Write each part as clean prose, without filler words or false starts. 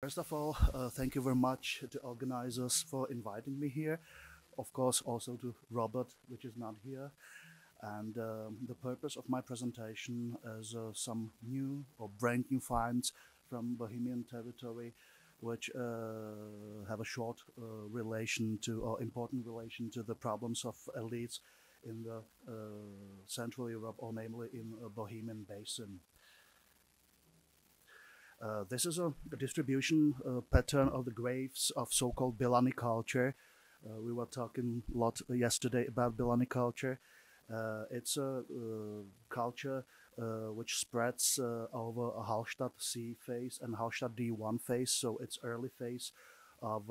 First of all, thank you very much to organizers for inviting me here. Of course, also to Robert, which is not here. And the purpose of my presentation is some new or brand new finds from Bohemian territory, which have a short relation to or important relation to the problems of elites in the Central Europe, or namely in Bohemian Basin. This is a distribution pattern of the graves of so-called Bilani culture. We were talking a lot yesterday about Bilani culture. It's a culture which spreads over a Hallstatt C phase and Hallstatt D1 phase, so it's early phase of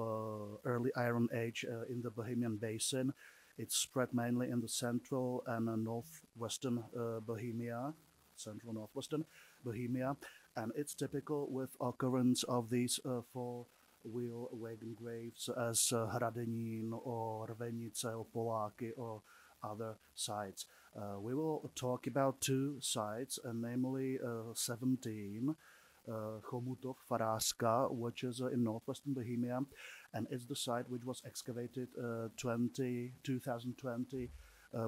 early Iron Age in the Bohemian Basin. It's spread mainly in the central and northwestern Bohemia, central northwestern Bohemia, and it's typical with occurrence of these four-wheel wagon graves as Hradenín or Rvenice or Poláky or other sites. We will talk about two sites, namely 17, Chomutov Farářka, which is in northwestern Bohemia, and it's the site which was excavated 2020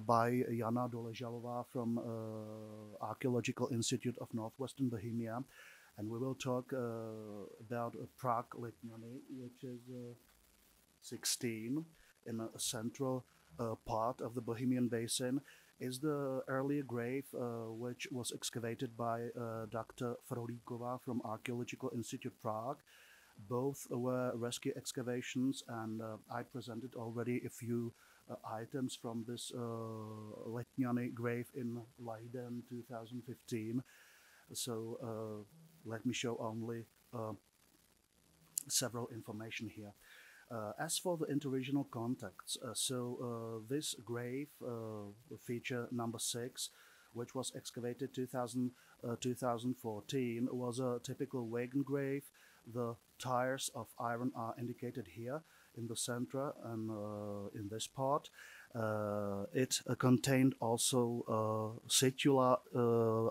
by Jana Doležalová from Archaeological Institute of Northwestern Bohemia. And we will talk about Prague Letňany, which is 16 in a central part of the Bohemian Basin, is the earlier grave which was excavated by Dr. Frolíková from Archaeological Institute Prague. Both were rescue excavations, and I presented already a few items from this Letňany grave in Leiden 2015. So let me show only several information here. As for the interregional contacts, this grave, feature number 6, which was excavated 2014, was a typical wagon grave. The tires of iron are indicated here in the center and in this part. It contained also situla,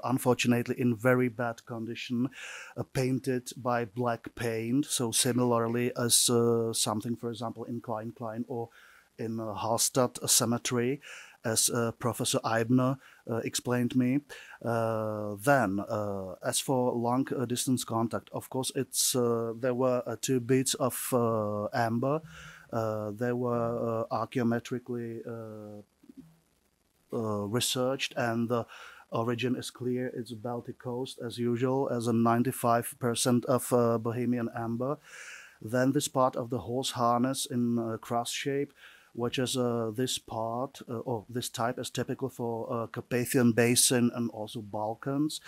unfortunately in very bad condition, painted by black paint. So similarly as something, for example, in Klein Klein or in Hallstatt Cemetery, as Professor Eibner explained me. Then, as for long distance contact, of course, there were two bits of amber. They were archaeometrically researched, and the origin is clear. It's Baltic coast, as usual, as a 95% of Bohemian amber. Then this part of the horse harness in cross shape, which is this part, or this type is typical for Carpathian Basin and also Balkans.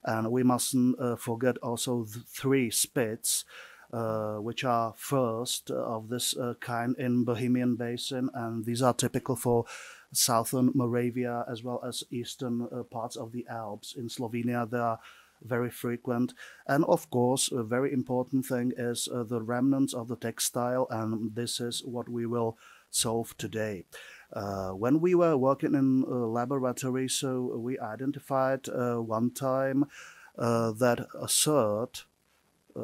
And we mustn't forget also the three spits, which are first of this kind in Bohemian Basin, and these are typical for southern Moravia as well as eastern parts of the Alps. In Slovenia, they are very frequent. And of course, a very important thing is the remnants of the textile, and this is what we will solve today. When we were working in laboratory, so we identified one time that a third,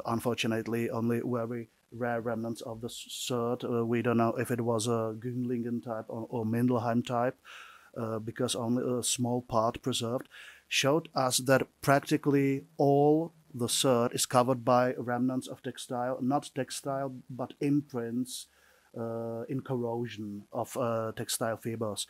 unfortunately only very rare remnants of the third, we don't know if it was a Gunlingen type or Mindelheim type, because only a small part preserved, showed us that practically all the third is covered by remnants of textile, not textile, but imprints in corrosion of textile fibers.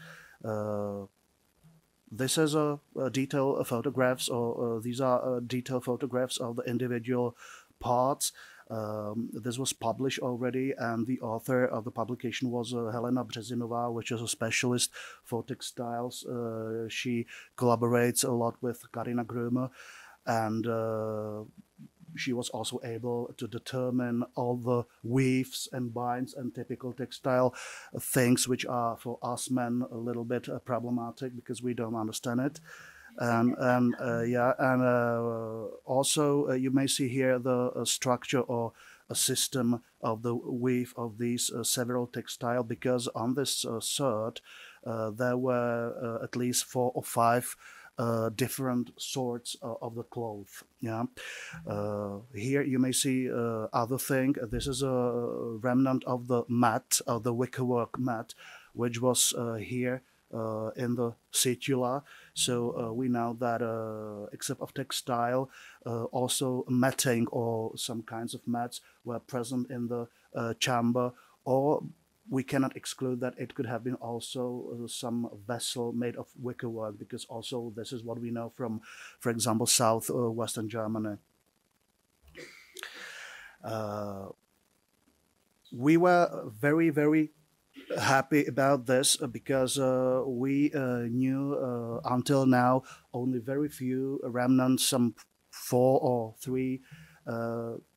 This is a detailed photographs, or these are detailed photographs of the individual parts. This was published already, and the author of the publication was Helena Březinová, which is a specialist for textiles. She collaborates a lot with Karina Grömer, and she was also able to determine all the weaves and binds and typical textile things, which are for us men a little bit problematic because we don't understand it. Also you may see here the structure or a system of the weave of these several textile, because on this third there were at least 4 or 5 different sorts of the cloth. Yeah, here you may see other thing. This is a remnant of the mat, of the wickerwork mat, which was here in the Situla. So we know that except of textile, also matting or some kinds of mats were present in the chamber, or we cannot exclude that it could have been also some vessel made of wickerwork, because also this is what we know from, for example, Western Germany. We were very, very happy about this because we knew until now only very few remnants, some 4 or 3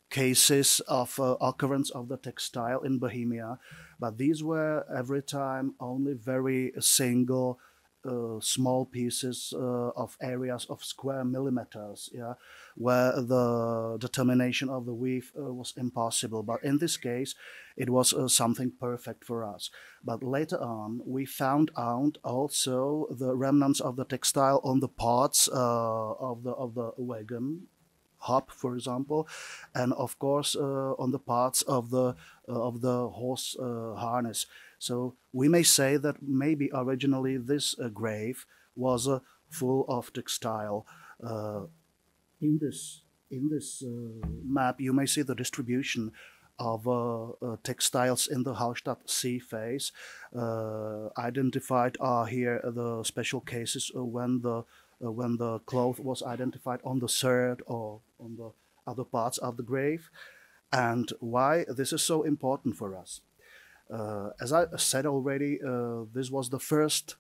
cases of occurrence of the textile in Bohemia, but these were every time only very single small pieces of areas of square millimeters, yeah, where the determination of the weave was impossible. But in this case, it was something perfect for us. But later on, we found out also the remnants of the textile on the parts of the wagon, hop, for example, and of course on the parts of the horse harness. So we may say that maybe originally this grave was full of textile. In this map, you may see the distribution of textiles in the Hallstatt sea face. Identified are here the special cases when the cloth was identified on the third or on the other parts of the grave. And why this is so important for us. As I said already, this was the first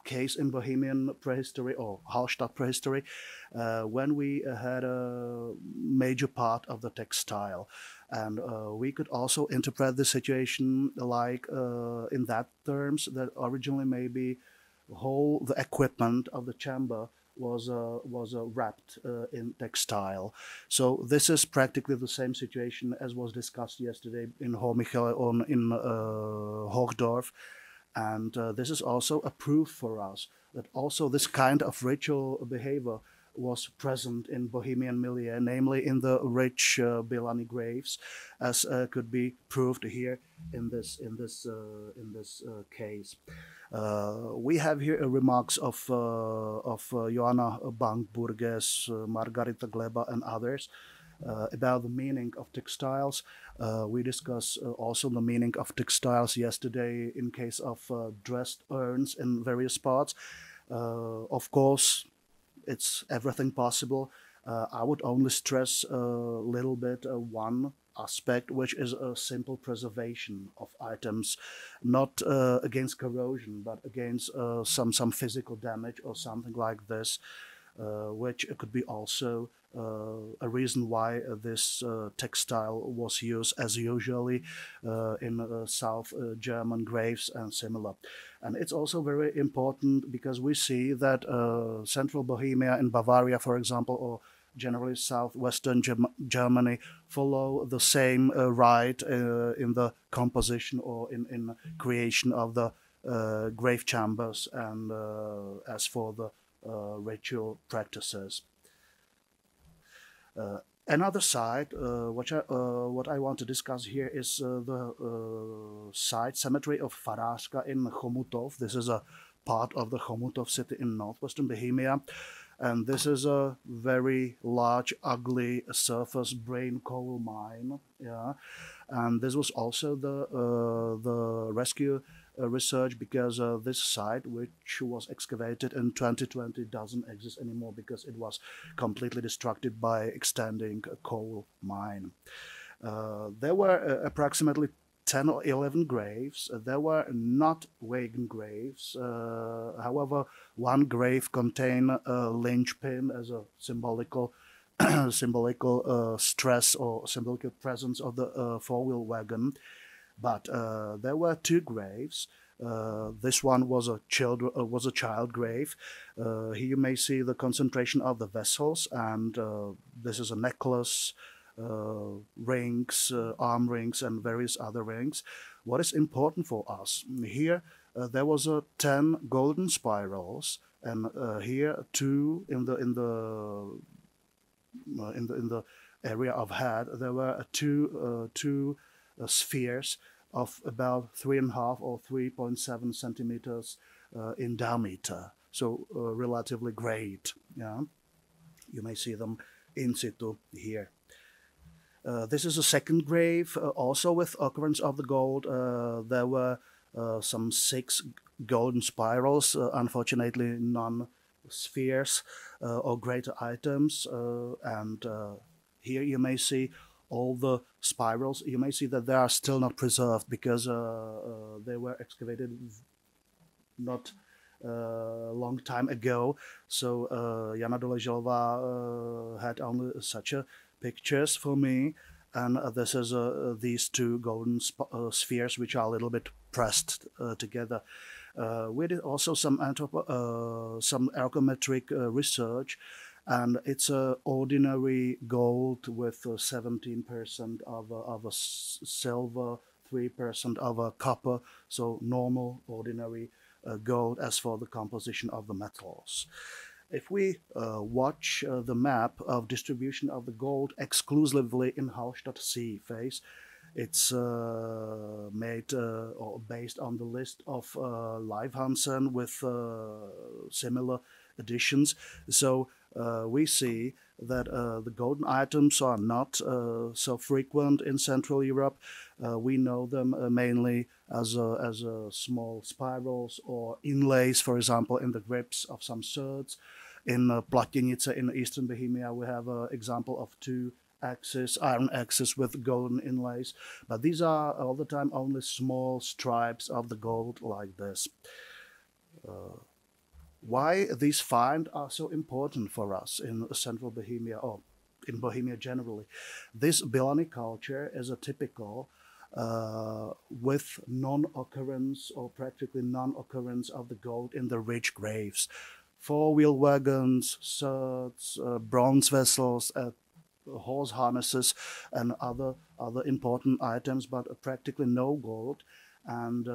case in Bohemian prehistory or Hallstatt prehistory when we had a major part of the textile. And we could also interpret the situation like in that terms that originally maybe the equipment of the chamber was wrapped in textile. So this is practically the same situation as was discussed yesterday in Homichele in Hochdorf. And this is also a proof for us that also this kind of ritual behavior was present in Bohemian milieu, namely in the rich Bilani graves, as could be proved here in this case. We have here remarks of Joanna Bank-Burgess, Margarita Gleba, and others about the meaning of textiles. We discussed also the meaning of textiles yesterday in case of dressed urns in various parts. Of course, it's everything possible. I would only stress a little bit one aspect, which is a simple preservation of items, not against corrosion, but against some physical damage or something like this, which could be also a reason why this textile was used as usually in South German graves and similar. And it's also very important because we see that central Bohemia in Bavaria, for example, or generally southwestern Germany, follow the same rite in the composition or in creation of the grave chambers and as for the ritual practices. Another site, what I want to discuss here is the site cemetery of Farářka in Chomutov. This is a part of the Chomutov city in northwestern Bohemia. And this is a very large, ugly surface brain coal mine. Yeah, and this was also the rescue research because this site, which was excavated in 2020, doesn't exist anymore because it was completely destructed by extending a coal mine. There were approximately 10 or 11 graves. There were not wagon graves. However, one grave contained a linchpin as a symbolical stress or symbolical presence of the four-wheel wagon. But there were 2 graves. This one was a child grave. Here you may see the concentration of the vessels, and this is a necklace, rings, arm rings, and various other rings. What is important for us here? There was 10 golden spirals and here too in the area of head there were two spheres of about 3.5 or 3.7 centimeters in diameter, so relatively great. Yeah, you may see them in situ here. This is a second grave, also with occurrence of the gold. There were some 6 golden spirals, unfortunately none spheres or greater items, and here you may see all the spirals. You may see that they are still not preserved because they were excavated not long time ago. So Jana Doleželová had only such pictures for me, and this is these 2 golden spheres which are a little bit pressed together. We did also some archaeometric research, and it's ordinary gold with 17% of a silver, 3% of a copper, so normal ordinary gold as for the composition of the metals. If we watch the map of distribution of the gold exclusively in Hallstatt sea face, it's made or based on the list of Live Hansen with similar editions. So we see that the golden items are not so frequent in Central Europe. We know them mainly as small spirals or inlays, for example, in the grips of some swords. In Platěnice in eastern Bohemia, we have an example of 2 axes, iron axes with golden inlays. But these are all the time only small stripes of the gold like this. Why these finds are so important for us in central Bohemia, or in Bohemia generally? This Bilani culture is a typical with non-occurrence or practically non-occurrence of the gold in the rich graves. 4-wheel wagons, swords, bronze vessels, horse harnesses, and other important items, but practically no gold. And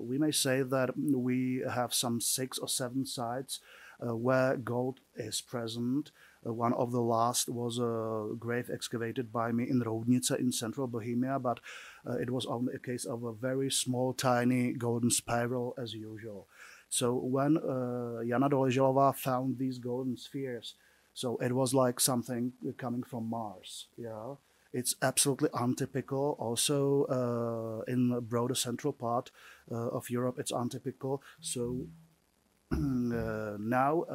we may say that we have some 6 or 7 sites where gold is present. One of the last was a grave excavated by me in Roudnice in central Bohemia, but it was only a case of a very small, tiny golden spiral as usual. So when Jana Doleželová found these golden spheres, so it was like something coming from Mars. Yeah. It's absolutely untypical. Also, in the broader central part of Europe, it's untypical. So now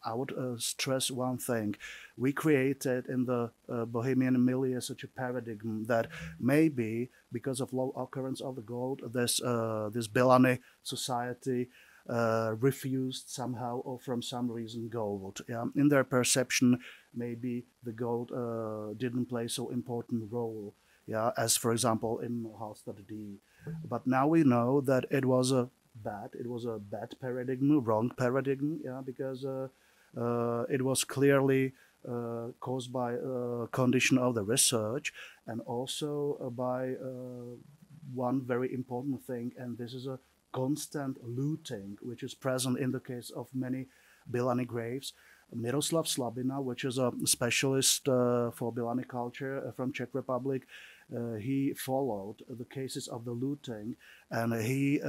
I would stress one thing. We created in the Bohemian milieu such a paradigm that maybe because of low occurrence of the gold, this Bilani society refused somehow or from some reason gold. Yeah? In their perception, maybe the gold didn't play so important role, yeah, as for example in Hallstatt D. But now we know that it was a bad paradigm, wrong paradigm, yeah, because it was clearly caused by a condition of the research, and also by one very important thing, and this is a constant looting, which is present in the case of many Bilani graves. Miroslav Slabina, which is a specialist for Bilani culture from Czech Republic, he followed the cases of the looting, and he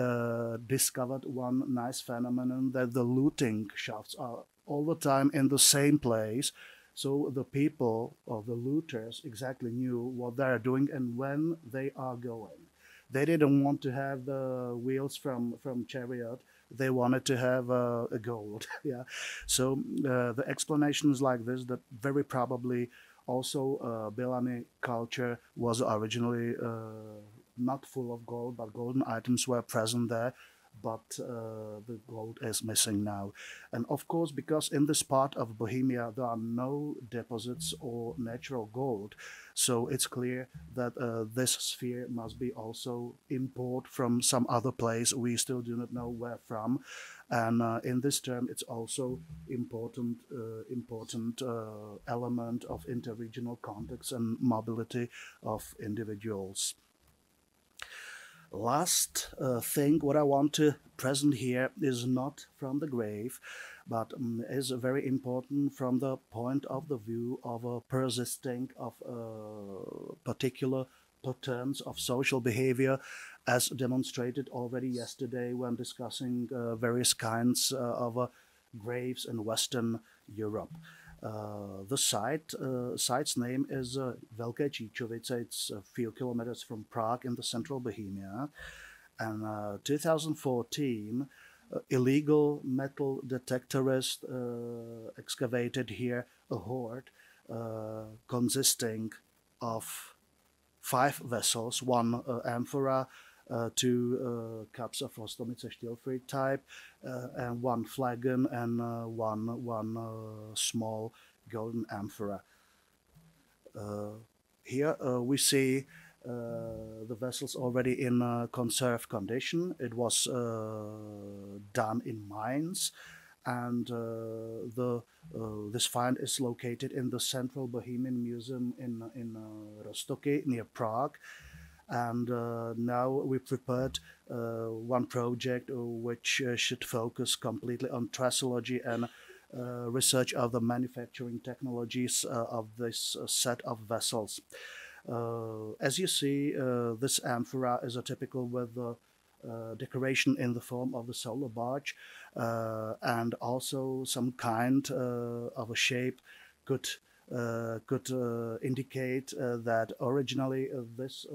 discovered one nice phenomenon, that the looting shafts are all the time in the same place. So the people or the looters exactly knew what they are doing and when they are going. They didn't want to have the wheels from chariot. They wanted to have a gold. Yeah. So the explanation is like this: that very probably also Bilani culture was originally not full of gold, but golden items were present there. But the gold is missing now. And of course, because in this part of Bohemia there are no deposits or natural gold, so it's clear that this sphere must be also import from some other place. We still do not know where from, and in this term, it's also important element of interregional context and mobility of individuals. Last thing what I want to present here is not from the grave, but is very important from the point of the view of a persisting of particular patterns of social behavior, as demonstrated already yesterday when discussing various kinds of graves in Western Europe. The site's name is Velké Číčovice. It's a few kilometers from Prague in the central Bohemia. And 2014, illegal metal detectorists excavated here a hoard consisting of 5 vessels, 1 amphora, 2 cups of Ostomice Stilfried type, and 1 flagon, and one small golden amphora. Here we see the vessels already in conserved condition. It was done in mines, and this find is located in the Central Bohemian Museum in Rostoky near Prague. And now we prepared one project which should focus completely on traceology and research of the manufacturing technologies of this set of vessels. As you see, this amphora is a typical with the decoration in the form of the solar barge, and also some kind of a shape could indicate that originally this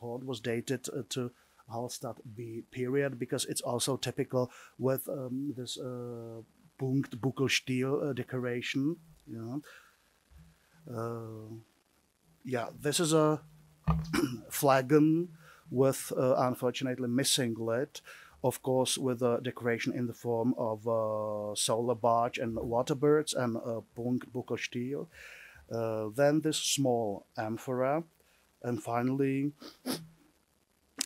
hoard was dated to Hallstatt B period, because it's also typical with this Punkt Buckelstiel decoration. Yeah, this is a flagon with unfortunately missing lid, of course with a decoration in the form of solar barge and waterbirds and Punkt Buckelstiel. Then this small amphora, and finally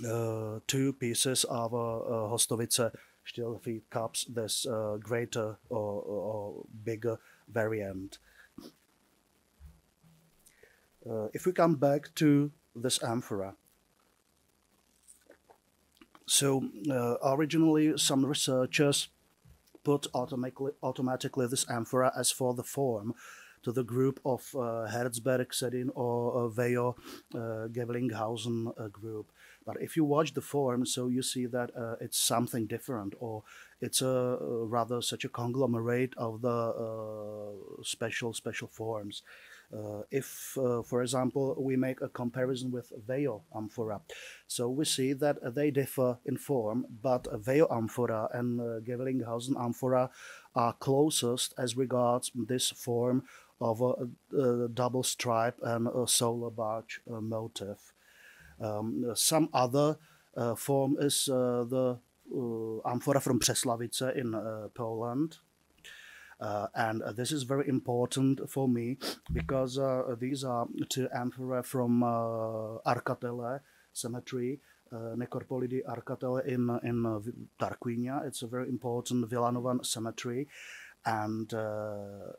2 pieces of Hostovice Stilfried cups, this greater or bigger variant. If we come back to this amphora, so originally some researchers put automatically this amphora as for the form to the group of Herzberg, Sedin or Vejo Gevelinghausen group. But if you watch the form, so you see that it's something different, or it's a rather such a conglomerate of the special forms. If, for example, we make a comparison with Vejo amphora, so we see that they differ in form, but Vejo amphora and Gevelinghausen amphora are closest as regards this form of a double stripe and a solar barge motif. Some other form is the amphora from Přeslavice in Poland. And this is very important for me, because these are 2 amphora from Arkatele cemetery, Necropolidi Arkatele in Tarquinia. It's a very important Villanovan cemetery. And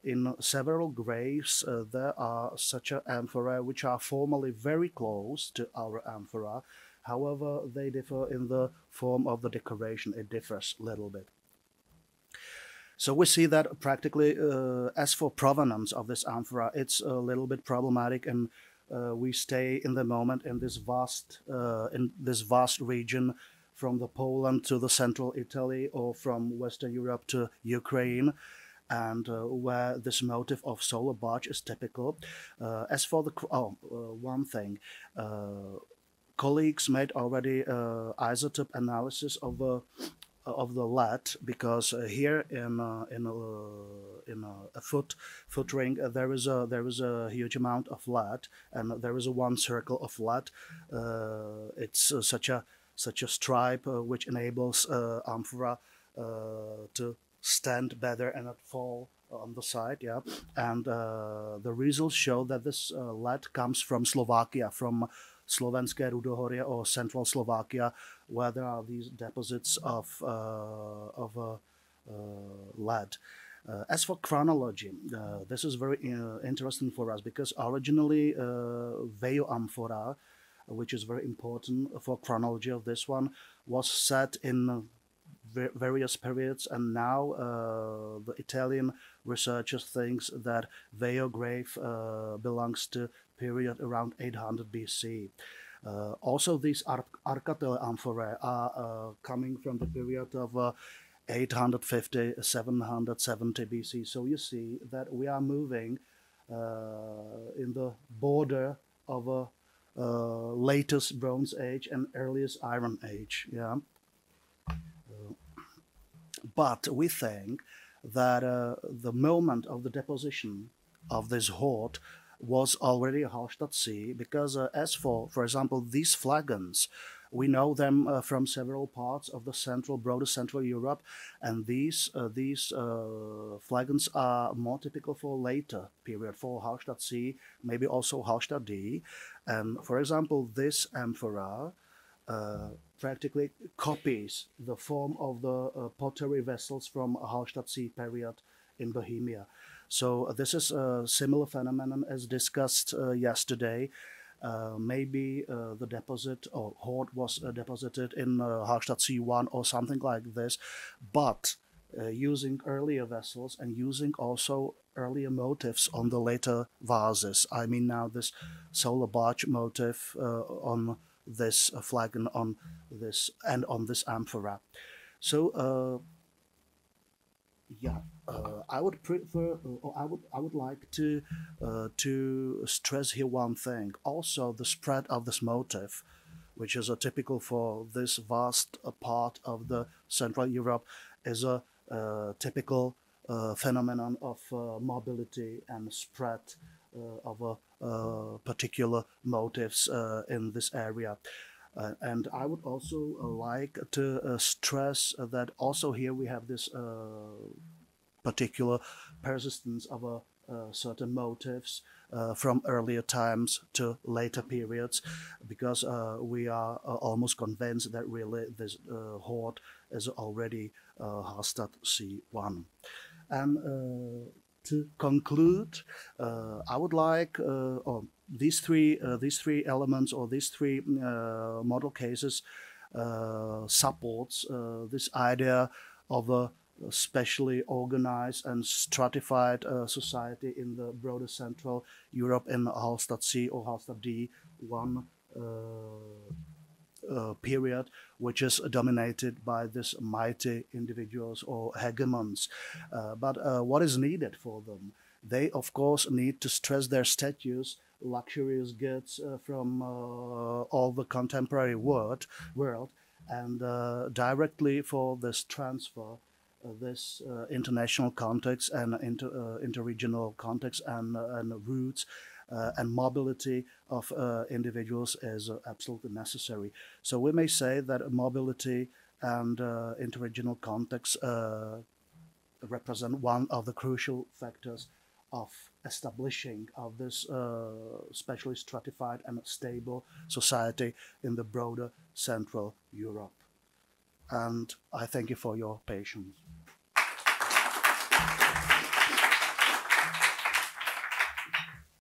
in several graves there are such amphora which are formally very close to our amphora. However, they differ in the form of the decoration. It differs a little bit. So we see that practically, as for provenance of this amphora, it's a little bit problematic, and we stay in the moment in this vast region, from the Poland to the central Italy, or from Western Europe to Ukraine, and where this motif of solar barge is typical. As for the one thing, colleagues made already isotope analysis of the lead, because here in a foot ring there is a huge amount of lead, and there is a 1 circle of lead. It's such a stripe which enables amphora to stand better and not fall on the side. Yeah, and the results show that this lead comes from Slovakia, from Slovenské Rudohorie or central Slovakia, where there are these deposits of lead. As for chronology, this is very interesting for us, because originally Vejo amphora which is very important for chronology of this one, was set in various periods, and now the Italian researchers thinks that Veio grave belongs to period around 800 BC. Also, these Arcatele amphorae are coming from the period of 850, 770 BC. So you see that we are moving in the border of a latest Bronze Age and earliest Iron Age. Yeah. But we think that the moment of the deposition of this hoard was already Hallstatt sea, because as for example, these flagons, we know them from several parts of the broader Central Europe, and these flagons are more typical for later period, for Hallstatt sea, maybe also Hallstatt D. And for example, this amphora practically copies the form of the pottery vessels from Hallstatt sea period in Bohemia. So this is a similar phenomenon as discussed yesterday. Maybe the deposit or hoard was deposited in Hallstatt C1 or something like this, but using earlier vessels and using also earlier motifs on the later vases. I mean now this solar barge motif on this flagon, on this and on this amphora. So yeah, I would prefer, or I would like to stress here one thing. Also, the spread of this motif, which is a typical for this vast part of the Central Europe, is a typical phenomenon of mobility and spread of particular motifs in this area. And I would also like to stress that also here we have this particular persistence of certain motifs from earlier times to later periods, because we are almost convinced that really this hoard is already Hallstatt C1. And to conclude, I would like, or these three elements, or these three model cases supports this idea of a specially organized and stratified society in the broader Central Europe in Hallstatt C or Hallstatt D1 period, which is dominated by this mighty individuals or hegemons. But what is needed for them? They, of course, need to stress their status, luxurious goods from all the contemporary world, and directly for this transfer, this international context and interregional context and roots and mobility of individuals is absolutely necessary. So we may say that mobility and interregional context represent one of the crucial factors of establishing of this specially stratified and stable society in the broader Central Europe. And I thank you for your patience.